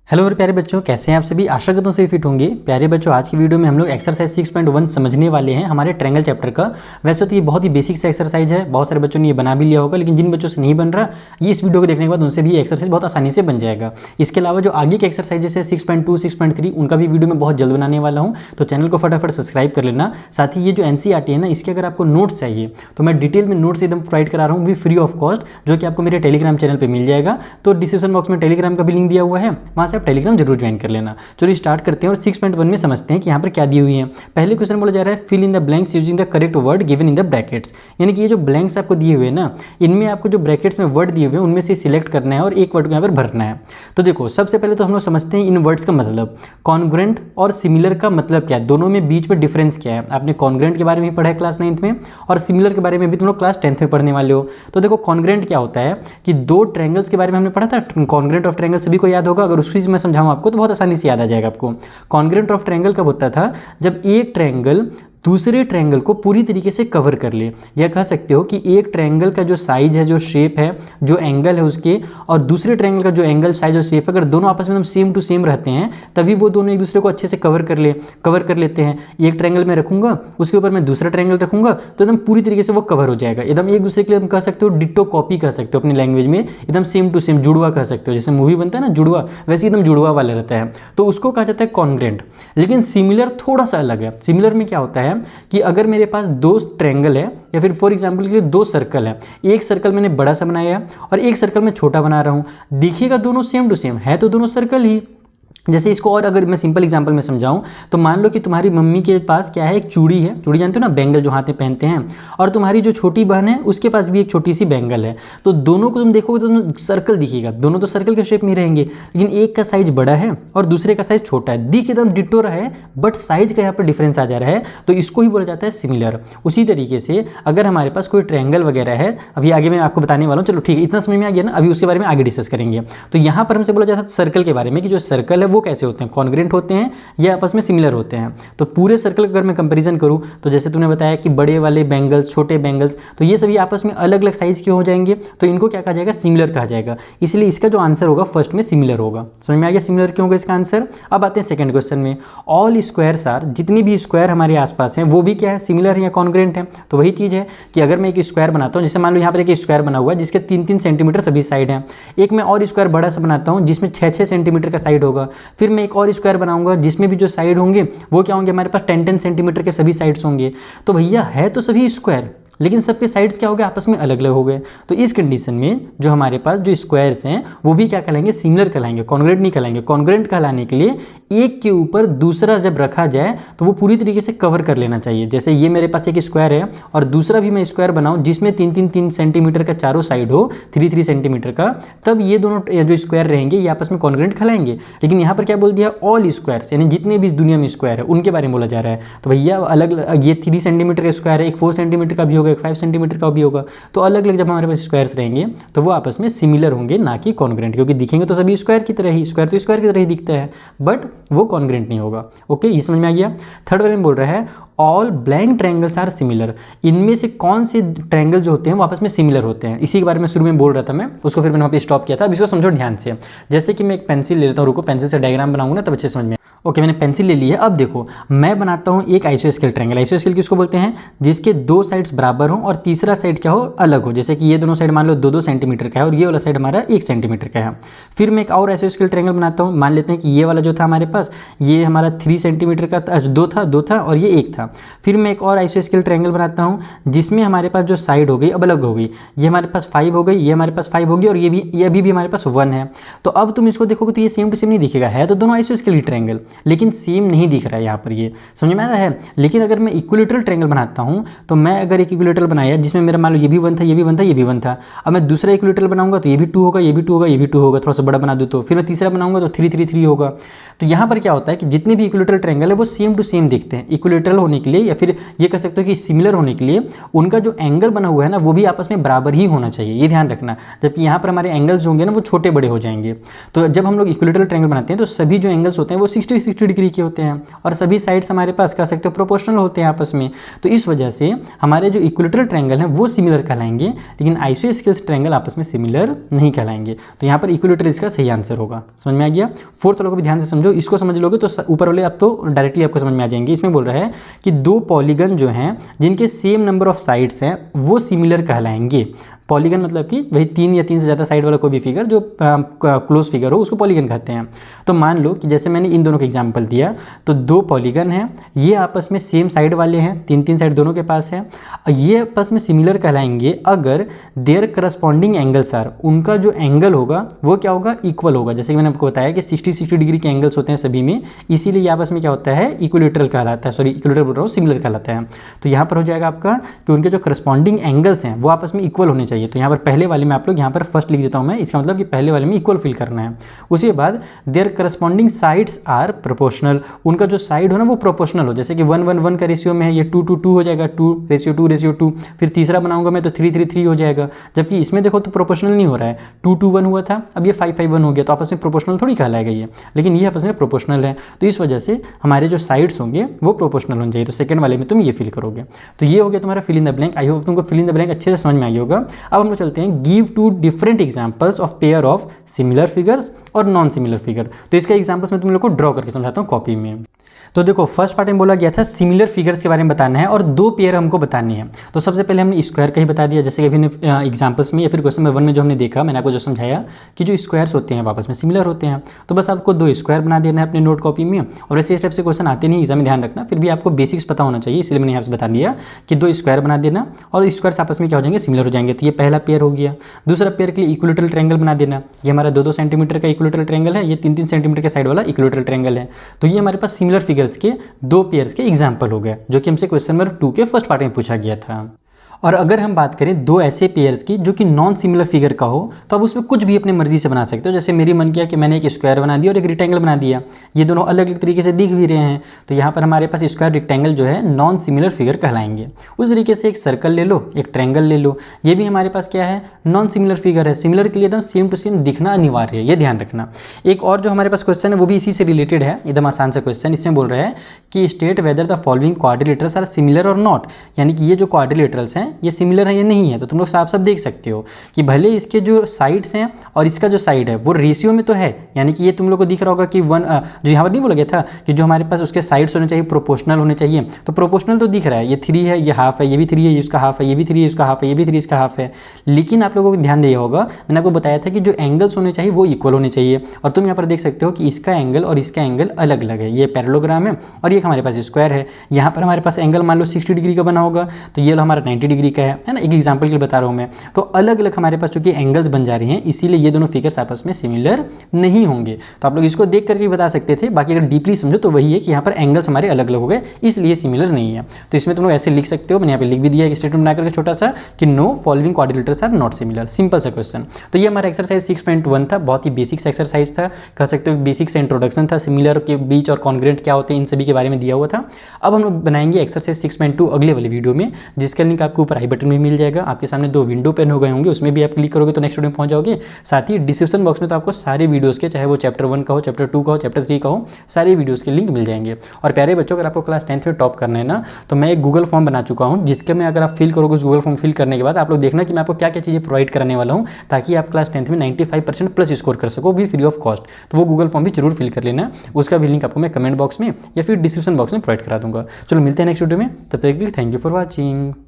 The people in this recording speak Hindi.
हेलो मेरे प्यारे बच्चों, कैसे हैं आप सभी। आशा करता हूं सभी फिट होंगे। प्यारे बच्चों, आज की वीडियो में हम लोग एक्सरसाइज 6.1 समझने वाले हैं हमारे ट्रायंगल चैप्टर का। वैसे तो ये बहुत ही बेसिक सा एक्सरसाइज है, बहुत सारे बच्चों ने ये बना भी लिया होगा, लेकिन जिन बच्चों से नहीं बन रहा, ये इस वीडियो को देखने के बाद उनसे भी ये एक्सरसाइज बहुत आसानी से बन जाएगा। इसके अलावा जो आगे के एक्सरसाइजेस है 6.2 6.3 उनका भी वीडियो मैं बहुत जल्द बनाने वाला हूँ, तो चैनल को फटाफट सब्सक्राइब कर लेना। साथ ही ये जो NCERT है ना, इसके अगर आपको नोट्स चाहिए तो मैं डिटेल में नोट्स एकदम प्रोवाइड करा रहा हूँ, भी फ्री ऑफ कॉस्ट, जो कि आपको मेरे टेलीग्राम चैनल पर मिल जाएगा। तो डिस्क्रिप्शन बॉक्स में टेलीग्राम का भी लिंक दिया हुआ है, वहाँ से आप टेलीग्राम जरूर ज्वाइन कर लेना। चलिए स्टार्ट करते हैं और 6.1 में समझते हैं कि यहाँ पर क्या दी हुई है। पहले क्वेश्चन बोला जा रहा है fill in the blanks using the correct word given in the brackets. यानी कि ये जो ब्लैंक्स आपको दिए हुए हैं ना, इनमें आपको जो ब्रैकेट्स में वर्ड दिए हुए हैं उनमें से सिलेक्ट करना है और एक वर्ड को यहाँ पर भरना है। तो देखो, सबसे पहले तो हम लोग समझते हैं इन वर्ड्स का मतलब। कॉन्ग्रुएंट और सिमिलर का मतलब क्या है, दोनों में बीच में डिफरेंस क्या है। आपने कॉन्ग्रुएंट के बारे में पढ़ा है क्लास 9th में, और सिमिलर के बारे में भी तुम लोग क्लास 10th में पढ़ने वाले हो। तो देखो, कॉन्ग्रुएंट क्या होता है कि दो ट्रायंगल्स के बारे में हमने पढ़ा था। कॉन्ग्रुएंट ऑफ ट्रायंगल सभी को याद होगा, अगर उसकी मैं समझाऊं आपको तो बहुत आसानी से याद आ जाएगा आपको। कॉन्ग्रुएंट ऑफ ट्रायंगल कब होता था, जब एक ट्रायंगल दूसरे ट्रायंगल को पूरी तरीके से कवर कर ले। यह कह सकते हो कि एक ट्रायंगल का जो साइज है, जो शेप है, जो एंगल है उसके, और दूसरे ट्रायंगल का जो एंगल, साइज और शेप, अगर दोनों आपस में एकदम सेम टू सेम रहते हैं, तभी वो दोनों एक दूसरे को अच्छे से कवर कर लेते हैं। एक ट्रायंगल में रखूंगा, उसके ऊपर मैं दूसरा ट्रायंगल रखूंगा, तो एकदम पूरी तरीके से वो कवर हो जाएगा। एकदम एक दूसरे के लिए हम कह सकते हो डिट्टो कॉपी कह सकते हो अपनी लैंग्वेज में, एकदम सेम टू सेम, जुड़वा कह सकते हो। जैसे मूवी बनता है ना जुड़वा, वैसे एकदम जुड़वा वाला रहता है, तो उसको कहा जाता है कॉन्ग्रुएंट। लेकिन सिमिलर थोड़ा सा अलग है। सिमिलर में क्या होता है कि अगर मेरे पास दो ट्रायंगल है, या फिर फॉर एग्जांपल के लिए दो सर्कल है, एक सर्कल मैंने बड़ा सा बनाया है और एक सर्कल में छोटा बना रहा हूं, दिखेगा दोनों सेम टू सेम है, तो दोनों सर्कल ही। जैसे इसको और अगर मैं सिंपल एग्जांपल में समझाऊं, तो मान लो कि तुम्हारी मम्मी के पास क्या है, एक चूड़ी है। चूड़ी जानते हो ना, बैंगल जो हाथ में पहनते हैं। और तुम्हारी जो छोटी बहन है उसके पास भी एक छोटी सी बैंगल है। तो दोनों को तुम देखोगे तो सर्कल दिखेगा, दोनों तो सर्कल के शेप में रहेंगे, लेकिन एक का साइज बड़ा है और दूसरे का साइज छोटा है। दिख एकदम डिट्टो रहा है, बट साइज का यहाँ पर डिफरेंस आ जा रहा है, तो इसको ही बोला जाता है सिमिलर। उसी तरीके से अगर हमारे पास कोई ट्रायंगल वगैरह है, अभी आगे मैं आपको बताने वाला हूँ, चलो ठीक है, इतना समझ में आ गया ना, अभी उसके बारे में आगे डिस्कस करेंगे। तो यहाँ पर हमसे बोला जाता है सर्कल के बारे में, कि जो सर्कल है वो कैसे होते हैं, कॉन्ग्रुएंट होते हैं या आपस में सिमिलर होते हैं। तो पूरे सर्कल अगर मैं कंपैरिजन करूं, तो जैसे तुमने बताया कि बड़े वाले बैंगल्स, छोटे बैंगल्स, तो ये सभी आपस में अलग अलग साइज के हो जाएंगे, तो इनको क्या कहा जाएगा, सिमिलर कहा जाएगा। इसलिए इसका जो आंसर होगा फर्स्ट में सिमिलर होगा। समझ में आ गया सिमिलर क्यों होगा इसका आंसर। अब आते हैं सेकंड क्वेश्चन में। ऑल स्क्वायर्स आर, जितनी भी स्क्वायर हमारे आसपास हैं वो भी क्या है, सिमिलर है या कॉन्ग्रुएंट है। तो वही चीज़ है कि अगर मैं एक स्क्वायर बनाता हूँ, जैसे मान लो यहाँ पर एक स्क्वायर बना हुआ है जिसके 3-3 सेंटीमीटर सभी साइड हैं। एक मैं और स्क्वायर बड़ा सा बनाता हूँ जिसमें 6-6 सेंटीमीटर का साइड होगा। फिर मैं एक और स्क्वायर बनाऊंगा जिसमें भी जो साइड होंगे वो क्या होंगे, हमारे पास 10-10 सेंटीमीटर के सभी साइड्स होंगे। तो भैया है तो सभी स्क्वायर, लेकिन सबके साइड्स क्या हो गए, आपस में अलग अलग हो गए। तो इस कंडीशन में जो हमारे पास जो स्क्वायर्स हैं वो भी क्या कहलाएंगे, सिमिलर कहलाएंगे, कॉन्ग्रुएंट नहीं कहलाएंगे। कॉन्ग्रुएंट कहलाने के लिए एक के ऊपर दूसरा जब रखा जाए तो वो पूरी तरीके से कवर कर लेना चाहिए। जैसे ये मेरे पास एक स्क्वायर है और दूसरा भी मैं स्क्वायर बनाऊं जिसमें 3-3 सेंटीमीटर का चारों साइड हो, 3-3 सेंटीमीटर का, तब ये दोनों जो स्क्वायर रहेंगे ये आपस में कॉन्ग्रुएंट कहलाएंगे। लेकिन यहाँ पर क्या बोल दिया, ऑल स्क्वायर्स, यानी जितने भी इस दुनिया में स्क्वायर है उनके बारे में बोला जा रहा है। तो भैया अलग, ये 3 सेंटीमीटर का स्क्वायर है, एक 4 सेंटीमीटर का भी होगा, एक 5 सेंटीमीटर का भी होगा। तो अलग अलग जब हमारे पास स्क्वायर्स रहेंगे तो वो आपस में सिमिलर होंगे, ना कि कॉन्ग्रुएंट, क्योंकि दिखेंगे तो सभी स्क्वायर की तरह ही, स्क्वायर तो स्क्वायर की तरह ही दिखता है, बट वो कॉन्ग्रुएंट नहीं होगा। ओके, ये समझ में आ गया। थर्ड वाले में बोल रहा है all blank triangles are similar. इनमें से कौन से ट्रायंगल जो होते हैं वो आपस में सिमिलर होते हैं। इसी के बारे में शुरू में बोल रहा था मैं, उसको फिर मैंने वहाँ पे स्टॉप किया था। अब इसको समझो ध्यान से। जैसे कि मैं एक पेंसिल ले लेता हूँ, रुको, पेंसिल से डायग्राम बनाऊंगा ना तब अच्छे समझ में। ओके, मैंने पेंसिल ले ली है। अब देखो, मैं बनाता हूँ एक आइसोस्केल ट्रायंगल। आइसोस्केल किसको बोलते हैं, जिसके दो साइड्स बराबर हो और तीसरा साइड क्या हो, अलग हो। जैसे कि ये दोनों साइड मान लो 2-2 सेंटीमीटर का है और ये वाला साइड हमारा 1 सेंटीमीटर का है। फिर मैं एक और आइसोस्केल ट्रायंगल बनाता हूँ। मान लेते हैं कि ये वाला जो था हमारे पास, ये हमारा 3 सेंटीमीटर का दो था और ये 1 था। फिर मैं एक और आइसोस्केल ट्रायंगल बनाता हूँ जिसमें हमारे पास जो साइड हो गई अब अलग हो गई। ये हमारे पास 5 हो गई, ये हमारे पास 5 होगी, और ये अभी भी हमारे पास 1 है। तो अब तुम इसको देखोगे तो ये सेम टू सेम नहीं दिखेगा, है तो दोनों आइसोस्केल ट्रायंगल, लेकिन सेम नहीं दिख रहा है यहाँ पर, ये समझ में आ रहा है। लेकिन अगर मैं इक्विलेटरल ट्रायंगल बनाता हूँ, तो मैं अगर एक इक्विलेटरल बनाया जिसमें मेरा मान लो ये भी 1 था, ये भी 1 था, ये भी 1 था, अब मैं दूसरा इक्विलेटरल बनाऊंगा तो ये भी 2 होगा, ये भी 2 होगा, ये भी 2 होगा, थोड़ा सा बड़ा बना दूँ तो। फिर मैं तीसरा बनाऊंगा तो 3-3-3 होगा। तो यहाँ पर क्या होता है कि जितने भी इक्विलेटरल ट्रायंगल है वो सेम टू सेम दिखते हैं। इक्विलेटरल होने के लिए, या फिर ये कह सकते हो कि सिमिलर होने के लिए, उनका जो एंगल बना हुआ है ना वो भी आपस में बराबर ही होना चाहिए, ये ध्यान रखना। जबकि यहाँ पर हमारे एंगल्स होंगे ना वो छोटे बड़े हो जाएंगे। तो जब हम लोग इक्विलेटरल ट्रायंगल बनाते हैं तो सभी जो एंगल्स होते हैं वो 60 60 डिग्री के होते हैं और सभी साइड्स हमारे पास कह सकते हो प्रोपोर्शनल होते हैं आपस में। तो इस वजह से हमारे जो इक्विलेटरल ट्रायंगल हैं वो सिमिलर कहलाएंगे, लेकिन आइसोस्केल्स ट्रायंगल आपस में सिमिलर नहीं कहलाएंगे। तो यहाँ पर इक्विलेटरल इसका सही आंसर होगा। समझ में आ गया। फोर्थ वाला को भी ध्यान से समझो, इसको समझ लोगे तो ऊपर वाले आप तो डायरेक्टली आपको समझ में आ जाएंगे। इसमें बोल रहा है कि दो पॉलीगन जो हैं जिनके सेम नंबर ऑफ साइड्स हैं वो सिमिलर कहलाएंगे। पॉलीगन मतलब कि वही 3 या 3 से ज़्यादा साइड वाला कोई भी फिगर जो क्लोज फिगर हो उसको पॉलीगन कहते हैं। तो मान लो कि जैसे मैंने इन दोनों का एग्जांपल दिया, तो दो पॉलीगन हैं, ये आपस में सेम साइड वाले हैं, 3-3 साइड दोनों के पास है, ये आपस में सिमिलर कहलाएंगे अगर देयर करस्पॉन्डिंग एंगल्स आर, उनका जो एंगल होगा वो क्या होगा, इक्वल होगा। जैसे कि मैंने आपको बताया कि 60-60 डिग्री के एंगल्स होते हैं सभी में, इसीलिए ये आपस में क्या होता है, इक्विलेटरल कहलाता है, सॉरी इक्विलेटरल बोल रहा हूँ, सिमिलर कहलाता है। तो यहाँ पर हो जाएगा आपका कि उनके जो करस्पॉन्डिंग एंगल्स हैं वो आपस में इक्वल होने चाहिए। तो यहाँ पर पहले वाले में आप लोग यहाँ पर फर्स्ट लिख देता हूँ मैं, इसका मतलब कि पहले वाले में इक्वल फिल करना है। उसके बाद their corresponding sides are proportional, उनका जो साइड हो ना वो प्रोपोर्शनल हो। जैसे कि 1-1-1 का रेशियो में है, ये 2-2-2 हो जाएगा, 2:2:2। फिर तीसरा बनाऊंगा मैं तो 3-3-3 हो जाएगा। जबकि इसमें देखो तो प्रोपोर्शनल नहीं हो रहा है, 2-2-1 हुआ था, अब ये 5-5-1 हो गया, तो आपस में प्रोपोर्शनल थोड़ी कहलाएगा ये, लेकिन ये आपस में प्रोपोर्शनल है। तो इस वजह से हमारे जो साइड्स होंगे वो प्रोपोर्शनल होने चाहिए। तो सेकंड वाले में तुम ये फिल करोगे। तो ये हो गया तुम्हारा fill in the blank. I hope तुमको फिल इन द ब्लैंक अच्छे से समझ में आई होगा। अब हम लोग चलते हैं give two different examples of pair of similar figures और नॉन सिमिलर फिगर। तो इसका एग्जांपल्स मैं तुम लोग को ड्रॉ करके समझाता हूँ कॉपी में। तो देखो फर्स्ट पार्ट में बोला गया था सिमिलर फिगर्स के बारे में बताना है और दो पेयर हमको बतानी है। तो सबसे पहले हमने स्क्वायर का ही बता दिया, जैसे कि अभी एग्जांपल्स में या फिर क्वेश्चन नंबर 1 में जो हमने देखा, मैंने आपको जो समझाया कि जो स्क्वायर्स होते हैं आपस में सिमिलर होते हैं। तो बस आपको 2 स्क्वायर बना देना है अपने नोट कॉपी में। और वैसे इस टाइप से क्वेश्चन आते नहीं एग्जाम में, ध्यान रखना, फिर भी आपको बेसिक्स पता होना चाहिए, इसलिए मैंने यहाँ से बता दिया कि 2 स्क्वायर बना देना और स्क्वायर्स आपस में क्या हो जाएंगे, सिमिलर हो जाएंगे। तो ये पहला पेयर हो गया। दूसरा पेयर के लिए इक्विलेटरल ट्रायंगल बना देना। ये हमारा 2-2 सेंटीमीटर का इक्विलेटरल ट्रायंगल है, ये 3-3 सेंटीमीटर के साइड वाला इक्विलेटरल ट्रायंगल है। तो ये हमारे पास सिमिलर फिगर्स के 2 पेयर्स के एग्जाम्पल हो गए, जो कि हमसे क्वेश्चन नंबर 2 के फर्स्ट पार्ट में पूछा गया था। और अगर हम बात करें 2 ऐसे पेयर्स की जो कि नॉन सिमिलर फिगर का हो, तो आप उसमें कुछ भी अपने मर्जी से बना सकते हो। जैसे मेरी मन किया कि मैंने एक स्क्वायर बना दिया और एक रेक्टेंगल बना दिया, ये दोनों अलग अलग तरीके से दिख भी रहे हैं, तो यहाँ पर हमारे पास स्क्वायर रेक्टेंगल जो है नॉन सिमिलर फिगर कहलाएंगे। उस तरीके से एक सर्कल ले लो, एक ट्रायंगल ले लो, ये भी हमारे पास क्या है, नॉन सिमिलर फिगर है। सिमिलर के लिए एकदम सेम टू सेम दिखना अनिवार्य है, ये ध्यान रखना। एक और जो हमारे पास क्वेश्चन है वो भी इसी से रिलेटेड है, एकदम आसान सा क्वेश्चन। इसमें बोल रहा है कि state whether the following quadrilaterals are similar और नॉट, यानी कि ये जो क्वाड्रिलेटरल्स हैं ये सिमिलर है या नहीं है। तो तुम लोग साफ साफ देख सकते हो कि भले इसके जो साइड्स हैं और इसका जो साइड है वो रेशियो में तो है, यानी कि ये तुम लोग को दिख रहा होगा कि जो यहाँ पर नहीं बोला गया था कि जो हमारे पास उसके साइड्स होने चाहिए प्रोपोर्शनल होने चाहिए, तो प्रोपोर्शनल तो दिख रहा है, ये 3 है, ये हाफ है, ये भी 3 है, ये इसका हाफ है, ये भी 3 है, इसका हाफ है, ये भी 3 इसका हाफ है। लेकिन आप लोगों को ध्यान दिया होगा, मैंने आपको बताया था कि जो एंगल्स होने चाहिए वो इक्वल होने चाहिए। और तुम यहाँ पर देख सकते हो कि इसका एंगल और इसका एंगल अलग अलग है, ये पैरेललोग्राम है और ये हमारे पास स्क्वायर है। यहाँ पर हमारे पास एंगल मान लो 60 डिग्री का बना होगा, तो ये लो हमारा 90 डिग्री का है ना, एक एग्जाम्पल के लिए बता रहा हूँ मैं। तो अलग अलग हमारे पास चूंकि एंगल्स बन जा रहे हैं, इसीलिए ये दोनों फिगर्स आपस में सिमिलर नहीं होंगे। तो आप लोग इसको देख करके बता सकते थे, बाकी अगर डीपली समझो तो वही है कि यहाँ पर एंगल्स हमारे अलग अलग हो गए, इसलिए सिमिलर नहीं है। तो इसमें तुम लोग ऐसे लिख सकते हो, मैंने यहाँ पे लिख भी दिया एक स्टेटमेंट बना करके छोटा सा कि no following quadrilaterals are not similar, simple सा क्वेश्चन। तो ये हमारा एक्सरसाइज 6.1 था, बहुत ही बेसिक्स एक्सरसाइज था, कह सकते हो बेसिक से इंट्रोडक्शन था, सिमिलर के बीच और कॉन्ग्रुएंट क्या होते हैं इन सभी के बारे में दिया हुआ था। अब हम लोग बनाएंगे एक्सरसाइज 6.2 अगले वाले वीडियो में, जिसका लिंक आपको ऊपर आई बटन में मिल जाएगा। आपके सामने 2 विंडो पेन हो गए होंगे, उसमें भी आप क्लिक करोगे तो नेक्स्ट वीडियो में पहुंच जाओगे। साथ ही डिस्क्रिप्शन बॉक्स में तो आपको सारे वीडियोस के, चाहे वो चैप्टर 1 का हो, चैप्टर 2 का हो, चैप्टर 3 का हो, सारे वीडियोस के लिंक मिल जाएंगे। और प्यारे बच्चों, अगर आपको क्लास 10th में टॉप करना है ना, तो मैं एक गूगल फॉर्म बना चुका हूँ, जिसके में अगर आप फिल करोगे, उस गूगल फॉर्म फिल करने के बाद आप लोग देखना कि मैं आपको क्या क्या चीज़ें प्रोवाइड करने वाला हूँ, ताकि आप क्लास 10th में 95% प्लस स्कोर कर सको, भी फ्री ऑफ कॉस्ट। तो वो गूगल फॉर्म भी जरूर फिल कर लेना, उसका भी लिंक आपको मैं कमेंट बॉक्स में या फिर डिस्क्रिप्शन बॉक्स में प्रोवाइड करा दूंगा। चलो मिलते हैं नेक्स्ट वीडियो में, तब तक के लिए थैंक यू फॉर वॉचिंग।